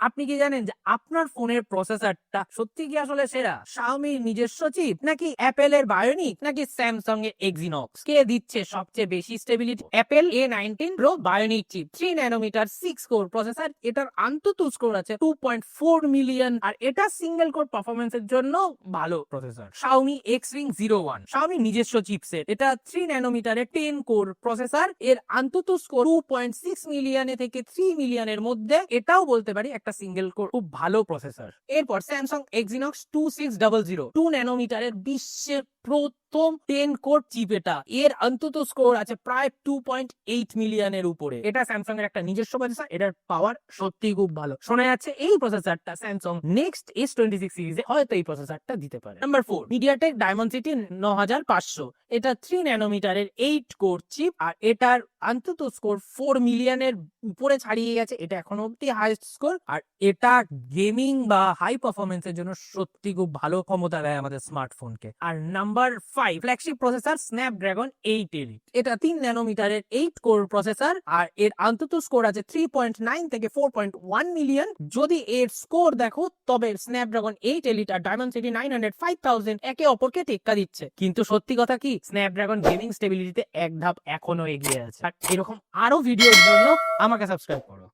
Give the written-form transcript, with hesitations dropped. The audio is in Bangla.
আপনি কি জানেন যে আপনার ফোনের প্রসেসরটা সত্যি কি আসলে সেরা? Xiaomi নিজস্ব চিপ, নাকি অ্যাপেল এর বায়োনিক, নাকি স্যামসাং এর এক্সিনক্স? কে দিচ্ছে সবচেয়ে বেশি stability? Apple A19 Pro bionic chip 3 nanometre 6 core processor, এটার আন্তত স্কোর আছে 2.4 মিলিয়ন, আর এটা সিঙ্গেল কোর পারফরম্যান্সের জন্য ভালো প্রসেসর। Xiaomi Xwing 01 Xiaomi নিজস্ব চিপসেট, এটা 3 ন্যানোমিটারের 10 কোর প্রসেসর, এর আন্তত স্কোর 2.6 মিলিয়নে থেকে 3 মিলিয়নের মধ্যে, এটাও বলতে পারি একটা সিঙ্গেল কোর খুব ভালো প্রসেসর। এরপর স্যামসাং Exynos 2600 2 ন্যানোমিটারের বিশ্বের প্রথম 10 কোর চিপ, এটা এর অন্তত স্কোর আছে প্রায় 2.8 মিলিয়নের উপরে। এটা স্যামসাং এর একটা নিজস্ব প্রসেসর, এটার পাওয়ার সত্যি খুব ভালো। শোনা যাচ্ছে এই প্রসেসরটা স্যামসাং নেক্সট S26 সিরিজে হয়তো এই প্রসেসরটা দিতে পারে। নাম্বার 4 MediaTek Dimensity 9500, এটা 3 ন্যানোমিটারের 8 কোর চিপ, আর এটার অন্তত স্কোর 4 মিলিয়নের উপরে ছাড়িয়ে গেছে, এটা এখনো অব্দি হাইস্ট স্কোর, আর এটা গেমিং বা হাই পারফরমেন্সের জন্য সত্যি খুব ভালো ক্ষমতা দেয় আমাদের স্মার্টফোনকে। আর number 5 flagship processor Snapdragon 8 Elite, এটা 3 ন্যানোমিটারের 8 কোর প্রসেসর, আর এর অন্তত স্কোর আছে 3.9 থেকে 4.1 মিলিয়ন। যদি এর স্কোর দেখো তবে স্ন্যাপড্রাগন 8 Elite আর Dimensity 900 5000 একে অপরকে টেক্কা দিচ্ছে, কিন্তু সত্যি কথা কি, স্ন্যাপড্রাগন গেমিং স্টেবিলিটিতে এক ধাপ এখনো এগিয়ে আছে। আর এরকম আরো ভিডিওর জন্য আমাকে সাবস্ক্রাইব করো।